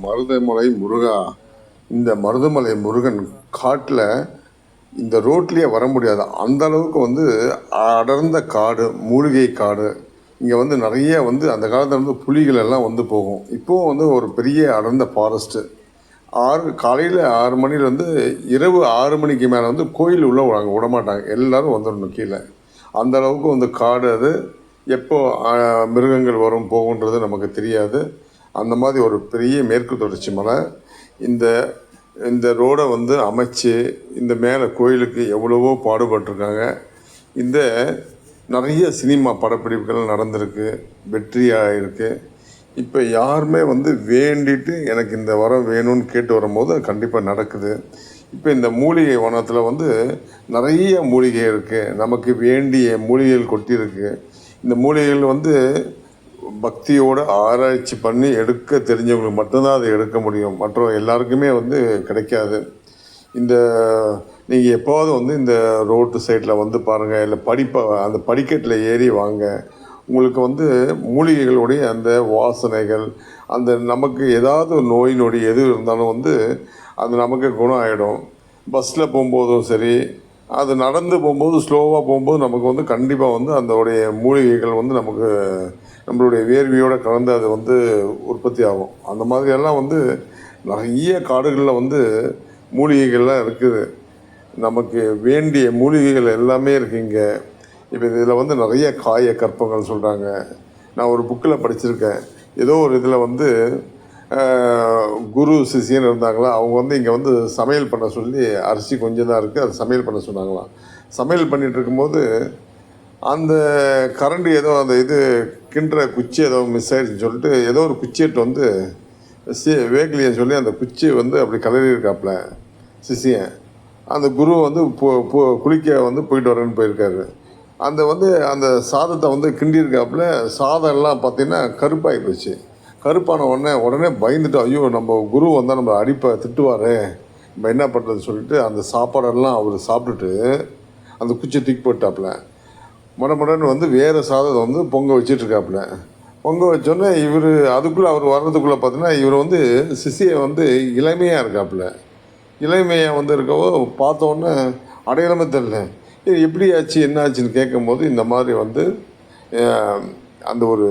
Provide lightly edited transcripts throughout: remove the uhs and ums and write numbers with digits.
மருதமலை முருகா, இந்த மருதமலை முருகன் காட்டில் இந்த ரோட்லேயே வர முடியாது. அந்த அளவுக்கு அடர்ந்த காடு, மூலிகை காடு. இங்கே நிறைய அந்த காலத்தில் புலிகள் எல்லாம் போகும். இப்போவும் ஒரு பெரிய அடர்ந்த ஃபாரஸ்ட்டு. காலையில் 6 மணிலேருந்து இரவு 6 மணிக்கு மேலே கோயில் உள்ளே விட மாட்டாங்க. எல்லோரும் வந்துடணும் கீழே. அந்த அளவுக்கு காடு அது. எப்போ மிருகங்கள் வரும் போகுன்றது நமக்கு தெரியாது. அந்த மாதிரி ஒரு பெரிய மேற்கு தொடர்ச்சி மலை. இந்த இந்த ரோடை அமைச்சு இந்த மேலே கோயிலுக்கு எவ்வளவோ பாடுபட்டிருக்காங்க. இந்த நிறைய சினிமா படப்பிடிப்புகள் நடந்திருக்கு, வெற்றியாக இருக்குது. இப்போ யாருமே வேண்டிட்டு எனக்கு இந்த வரம் வேணும்னு கேட்டு வரும்போது அது கண்டிப்பாக நடக்குது. இப்போ இந்த மூலிகை வனத்தில் நிறைய மூலிகை இருக்குது. நமக்கு வேண்டிய மூலிகைகள் கொட்டியிருக்கு. இந்த மூலிகைகள் பக்தியோடு ஆராய்ச்சி பண்ணி எடுக்க தெரிஞ்சவங்களுக்கு மட்டும்தான் அதை எடுக்க முடியும். மற்ற எல்லாருக்குமே கிடைக்காது. இந்த நீங்கள் எப்போது இந்த ரோட்டு சைடில் பாருங்கள், இல்லை அந்த படிக்கட்டில் ஏறி வாங்க. உங்களுக்கு மூலிகைகளுடைய அந்த வாசனைகள், அந்த நமக்கு ஏதாவது நோய் நொடி எது இருந்தாலும் அது நமக்கு குணம் ஆகிடும். பஸ்ஸில் போகும்போதும் சரி, அது நடந்து போகும்போது ஸ்லோவாக போகும்போது நமக்கு கண்டிப்பாக அதோடைய மூலிகைகள் நமக்கு நம்மளுடைய வேர்வையோடு கலந்து அது உற்பத்தி ஆகும். அந்த மாதிரியெல்லாம் நிறைய காடுகளில் மூலிகைகள்லாம் இருக்குது. நமக்கு வேண்டிய மூலிகைகள் எல்லாமே இருக்குது இங்கே. இப்போ இதில் நிறைய காய கற்பங்கள் சொல்கிறாங்க. நான் ஒரு புக்கில் படிச்சிருக்கேன். ஏதோ ஒரு இதில் குரு சிஷியன் இருந்தாங்களா, அவங்க இங்கே சமையல் பண்ண சொல்லி, அரிசி கொஞ்சம் தான் இருக்குது, அது சமையல் பண்ண சொன்னாங்களாம். சமையல் பண்ணிகிட்டு இருக்கும்போது அந்த கரண்டி ஏதோ அந்த கிண்டுற குச்சி ஏதோ மிஸ் ஆகிடுச்சுன்னு சொல்லிட்டு ஏதோ ஒரு குச்சி எடுத்து வேகலியன்னு சொல்லி அந்த குச்சி அப்படி கலரி இருக்காப்புல சிஷியன். அந்த குரு குளிக்க போயிட்டு வரேன்னு போயிருக்காரு. அந்த அந்த சாதத்தை கிண்டியிருக்காப்புல. சாதம் எல்லாம் பார்த்திங்கன்னா கருப்பாகி போச்சு. கருப்பான உடனே பயந்துட்டு, ஐயோ நம்ம குரு வந்தால் நம்ம திட்டுவாரே, நம்ம என்ன பண்ணுறதுன்னு சொல்லிட்டு அந்த சாப்பாடெல்லாம் அவர் சாப்பிட்டுட்டு அந்த குச்சியை தூக்கி போட்டாப்புல. மடமடன்னு வேறு சாதத்தை பொங்க வச்சிட்ருக்காப்புல. பொங்க வச்சோன்னே அதுக்குள்ளே அவர் வர்றதுக்குள்ளே பார்த்தீங்கன்னா இவர் சிசியை இளமையாக இருக்காப்புல. இளமையாக இருக்கவோ பார்த்தோன்னே அடையாளமே தெரியல. இது எப்படி ஆச்சு, என்ன ஆச்சுன்னு கேட்கும்போது இந்த மாதிரி அந்த ஒரு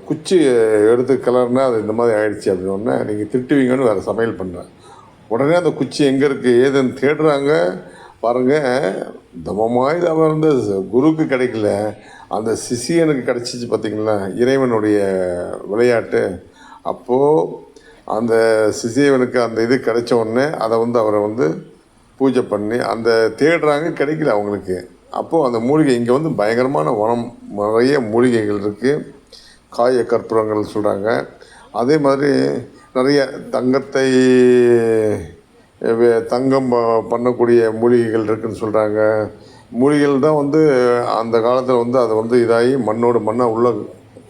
குச்சி எடுத்து கிளறுனா அது இந்த மாதிரி ஆயிடுச்சு அப்படின்னோடனே, நீங்கள் திட்டுவீங்கன்னு வேறு சமையல் பண்ணுறேன். உடனே அந்த குச்சி எங்கே இருக்குது ஏதுன்னு தேடுறாங்க. பாருங்கள், தமமாய் அவன் குருக்கு கிடைக்கல, அந்த சிஷியனுக்கு கிடச்சிச்சு. பார்த்திங்களா இறைவனுடைய விளையாட்டு. அப்போது அந்த சிஷியவனுக்கு அந்த கிடைச்ச உடனே அதை அவரை பூஜை பண்ணி அந்த தேடுறாங்க, கிடைக்கல அவங்களுக்கு. அப்போது அந்த மூலிகை இங்கே பயங்கரமான வனம், நிறைய மூலிகைகள் இருக்குது. காய கற்பூரங்கள் சொல்கிறாங்க. அதே மாதிரி நிறைய தங்கம் பண்ணக்கூடிய மூலிகைகள் இருக்குதுன்னு சொல்கிறாங்க. மூலிகைகள் தான் அந்த காலத்தில் அதை இதாகி மண்ணோடு மண்ணாக உள்ள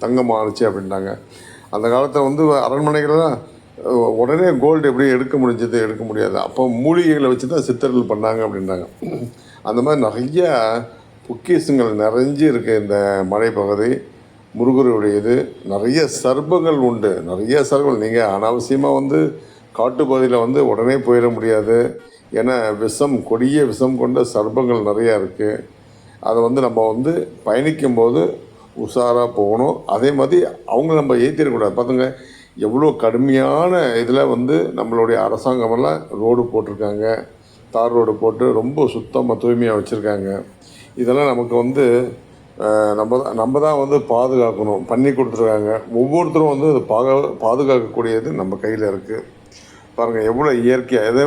தங்கம் ஆணுச்சு அப்படின்ட்டாங்க. அந்த காலத்தில் அரண்மனைகள்லாம் உடனே கோல்டு எப்படி எடுக்க முடியாது. அப்போ மூலிகைகளை வச்சு தான் சித்தர்கள் பண்ணாங்க அப்படின்றாங்க. அந்த மாதிரி நிறைய பொக்கிஷங்கள் நிறைஞ்சு இருக்குது இந்த மலைப்பகுதி முருகருடையது. நிறைய சர்ப்பங்கள் உண்டு, நிறைய சர்ப்பங்கள். நீங்கள் அனாவசியமாக காட்டுப்பகுதியில் உடனே போயிட முடியாது. ஏன்னா கொடிய விஷம் கொண்ட சர்ப்பங்கள் நிறையா இருக்குது. அதை நம்ம பயணிக்கும்போது உஷாராக போகணும். அதே மாதிரி அவங்க நம்ம ஏற்றிடக்கூடாது. பார்த்துங்க, எவ்வளோ கடுமையான இதில் நம்மளுடைய அரசாங்கமெல்லாம் ரோடு போட்டிருக்காங்க. தார் ரோடு போட்டு ரொம்ப சுத்தமாக தூய்மையாக வச்சுருக்காங்க. இதெல்லாம் நமக்கு நம்ம தான் பாதுகாக்கணும், பண்ணி கொடுத்துருக்காங்க. ஒவ்வொருத்தரும் அது பாதுகாக்கக்கூடியது நம்ம கையில் இருக்குது. பாருங்கள் எவ்வளோ இயற்கையாக. இதே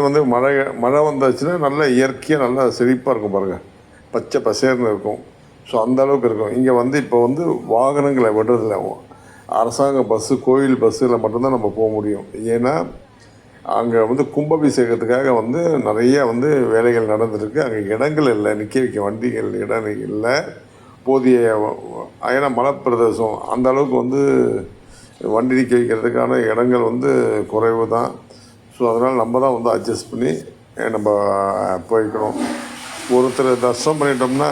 மழை வந்தாச்சுன்னா நல்லா இயற்கையாக நல்லா செழிப்பாக இருக்கும். பாருங்கள், பச்சை பசேர்னு இருக்கும். ஸோ அந்தளவுக்கு இருக்கும். இங்கே இப்போ வாகனங்களை விடுறதில்ல. அரசாங்க பஸ்ஸு, கோயில் பஸ்ஸில் மட்டும்தான் நம்ம போக முடியும். ஏன்னா அங்கே கும்பாபிஷேகத்துக்காக நிறைய வேலைகள் நடந்துருக்கு. அங்கே இடங்கள் இல்லை, நிற்க வைக்க வண்டிகள் இடம் இல்லை போதிய. ஏன்னா மலைப்பிரதேசம், அந்த அளவுக்கு வண்டி நிற்க வைக்கிறதுக்கான இடங்கள் குறைவு தான். ஸோ அதனால் நம்ம தான் அட்ஜஸ்ட் பண்ணி நம்ம போய்க்கணும். ஒருத்தர் தர்ஷனம் பண்ணிட்டோம்னா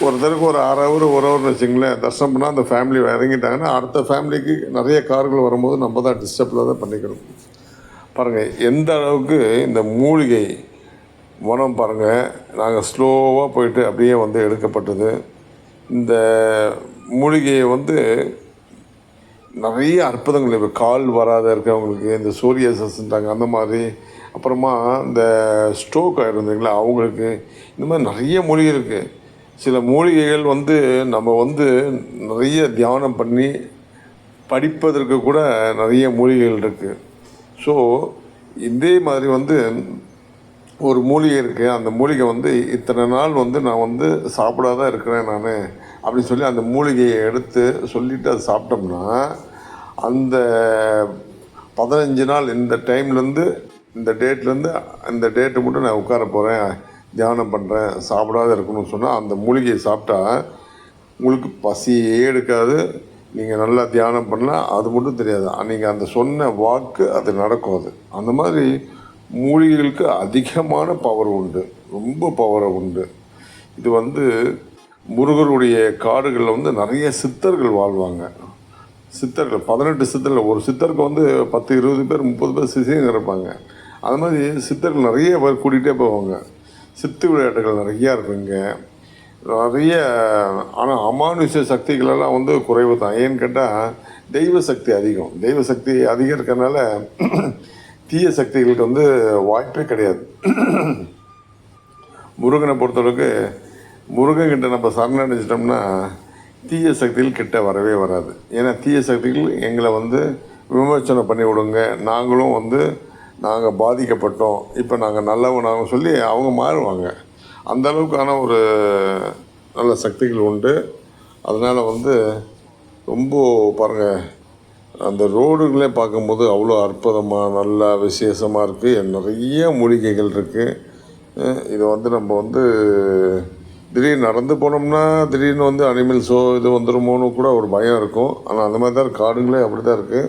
ஒருத்தருக்கு ஒரு 1/2 ஹவர் 1 ஹவர்னு வச்சுங்களேன் தரிசனம் பண்ணால் அந்த ஃபேமிலி இறங்கிட்டாங்கன்னா அடுத்த ஃபேமிலிக்கு நிறைய கார்கள் வரும்போது நம்ம தான் டிஸ்டர்பில் தான் பண்ணிக்கணும். பாருங்கள் எந்த அளவுக்கு இந்த மூலிகை வனம் பாருங்கள், நாங்கள் ஸ்லோவாக போயிட்டு அப்படியே வந்து எடுக்கப்பட்டது. இந்த மூலிகையை வந்து நிறைய அற்புதங்கள் இப்போ கால் வராத இருக்கிறவங்களுக்கு இந்த சோரியாசிஸ்ன்றாங்க அந்த மாதிரி, அப்புறமா இந்த ஸ்ட்ரோக் ஆகிருந்தீங்களா அவங்களுக்கு, இந்த மாதிரி நிறைய மூலிகை இருக்குது. சில மூலிகைகள் வந்து நம்ம வந்து நிறைய தியானம் பண்ணி படிப்பதற்கு கூட நிறைய மூலிகைகள் இருக்குது. ஸோ இதே மாதிரி வந்து ஒரு மூலிகை இருக்குது, அந்த மூலிகை வந்து இத்தனை நாள் வந்து நான் வந்து சாப்பிடாத இருக்கிறேன் நான் அப்படின்னு சொல்லி அந்த மூலிகையை எடுத்து சொல்லிவிட்டு அதை சாப்பிட்டோம்னா அந்த 15 நாள் இந்த டைம்லேருந்து இந்த டேட்லேருந்து அந்த டேட்டு மட்டும் நான் உட்கார போகிறேன், தியானம் பண்ணுறேன், சாப்பிடாத இருக்கணும்னு சொன்னால் அந்த மூலிகையை சாப்பிட்டா உங்களுக்கு பசியே எடுக்காது, நீங்கள் நல்லா தியானம் பண்ணலாம். அது மட்டும் தெரியாது, நீங்கள் அந்த சொன்ன வாக்கு அது நடக்கும். அது அந்த மாதிரி மூலிகைகளுக்கு அதிகமான பவர் உண்டு, ரொம்ப பவர் உண்டு. இது வந்து முருகருடைய காடுகளில் வந்து நிறைய சித்தர்கள் வாழ்வாங்க. சித்தர்கள் 18 சித்தர்கள், ஒரு சித்தருக்கு வந்து 10 20 பேர் 30 பேர் சிஷியங்க இருப்பாங்க. அது மாதிரி சித்தர்கள் நிறைய பேர் கூட்டிகிட்டே போவாங்க. சித்து விளையாட்டுகள் நிறையா இருக்குங்க நிறைய. ஆனால் அமானுஷ சக்திகளெல்லாம் வந்து குறைவு தான். ஏன்னு கேட்டால் தெய்வ சக்தி அதிகம், தெய்வ சக்தி அதிகம் இருக்கிறதுனால தீய சக்திகளுக்கு வந்து வாய்ப்பே கிடையாது. முருகனை பொறுத்தளவுக்கு முருகன்கிட்ட நம்ம சரணடைஞ்சிட்டோம்னா தீய சக்திகள் கிட்ட வரவே வராது. ஏன்னா தீய சக்திகள் எங்களை வந்து விமர்சனம் பண்ணி விடுங்க, நாங்களும் வந்து நாங்கள் பாதிக்கப்பட்டோம், இப்போ நாங்கள் நல்லவனாக சொல்லி அவங்க மாறுவாங்க. அந்த அளவுக்கான ஒரு நல்ல சக்திகள் உண்டு. அதனால் வந்து ரொம்ப பாருங்கள், அந்த ரோடுகளே பார்க்கும்போது அவ்வளோ அற்புதமாக நல்லா விசேஷமாக இருக்குது. நிறைய மூலிகைகள் இருக்குது. இதை வந்து நம்ம வந்து திடீர்னு நடந்து போனோம்னா திடீர்னு வந்து அனிமல்ஸோ இது வந்துடுமோன்னு கூட ஒரு பயம் இருக்கும். ஆனால் அந்த மாதிரி தான் காடுங்களே அப்படி தான் இருக்குது.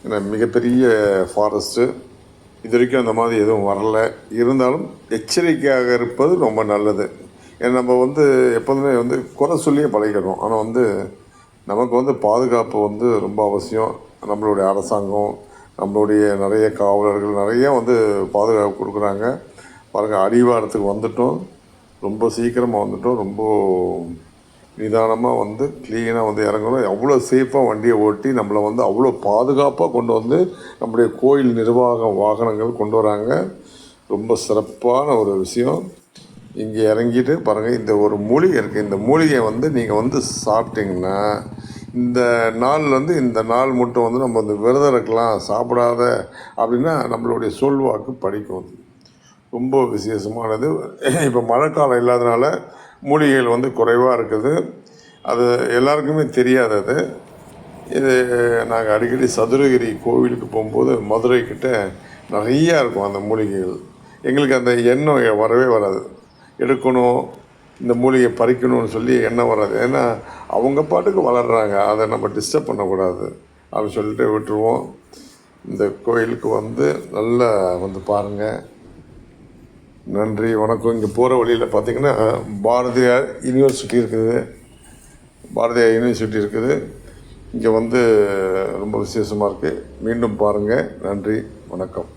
ஏன்னா மிகப்பெரிய ஃபாரஸ்ட்டு, இது வரைக்கும் அந்த மாதிரி எதுவும் வரல. இருந்தாலும் எச்சரிக்கையாக இருப்பது ரொம்ப நல்லது. ஏன்னா நம்ம வந்து எப்போதுமே வந்து குறை சொல்லியே பழகிக்கிறோம். ஆனால் வந்து நமக்கு வந்து பாதுகாப்பு வந்து ரொம்ப அவசியம். நம்மளுடைய அரசாங்கம், நம்மளுடைய நிறைய காவலர்கள் நிறைய வந்து பாதுகாப்பு கொடுக்குறாங்க. பாருங்கள், அடிவாரத்துக்கு வந்துட்டோம், ரொம்ப சீக்கிரமாக வந்துட்டோம். ரொம்ப நிதானமாக வந்து க்ளீனாக வந்து இறங்கணும். அவ்வளோ சேஃபாக வண்டியை ஓட்டி நம்மளை வந்து அவ்வளோ பாதுகாப்பாக கொண்டு வந்து நம்முடைய கோயில் நிர்வாக வாகனங்கள் கொண்டு வராங்க. ரொம்ப சிறப்பான ஒரு விஷயம். இங்கே இறங்கிட்டு பாருங்கள், இந்த ஒரு மூலிகை இருக்குது. இந்த மூலிகையை வந்து நீங்கள் வந்து சாப்பிட்டிங்கன்னா இந்த நாள் வந்து இந்த நாள் மட்டும் வந்து நம்ம வந்து விரதம் இருக்கலாம், சாப்பிடாத அப்படின்னா நம்மளுடைய சொல்வாக்கு படிக்கும். ரொம்ப விசேஷமானது. இப்போ மழைக்காலம் இல்லாதனால மூலிகைகள் வந்து குறைவாக இருக்குது. அது எல்லாருக்குமே தெரியாதது. இது நாங்கள் அடிக்கடி சதுரகிரி கோவிலுக்கு போகும்போது மதுரைக்கிட்ட நிறையா இருக்கும் அந்த மூலிகைகள். எங்களுக்கு அந்த எண்ணம் வரவே வராது, எடுக்கணும் இந்த மூலிகை பறிக்கணும்னு சொல்லி எண்ணம் வராது. ஏன்னா அவங்க பாட்டுக்கு வளர்கிறாங்க, அதை நம்ம டிஸ்டர்ப் பண்ணக்கூடாது அப்படின்னு சொல்லிட்டு விட்டுருவோம். இந்த கோயிலுக்கு வந்து நல்லா வந்து பாருங்கள். நன்றி, வணக்கம். இங்கே போகிற வழியில் பார்த்திங்கன்னா பாரதியார் யூனிவர்சிட்டி இருக்குது. பாரதியார் யூனிவர்சிட்டி இருக்குது. இங்கே வந்து ரொம்ப விசேஷமாக இருக்குது. மீண்டும் பாருங்கள். நன்றி, வணக்கம்.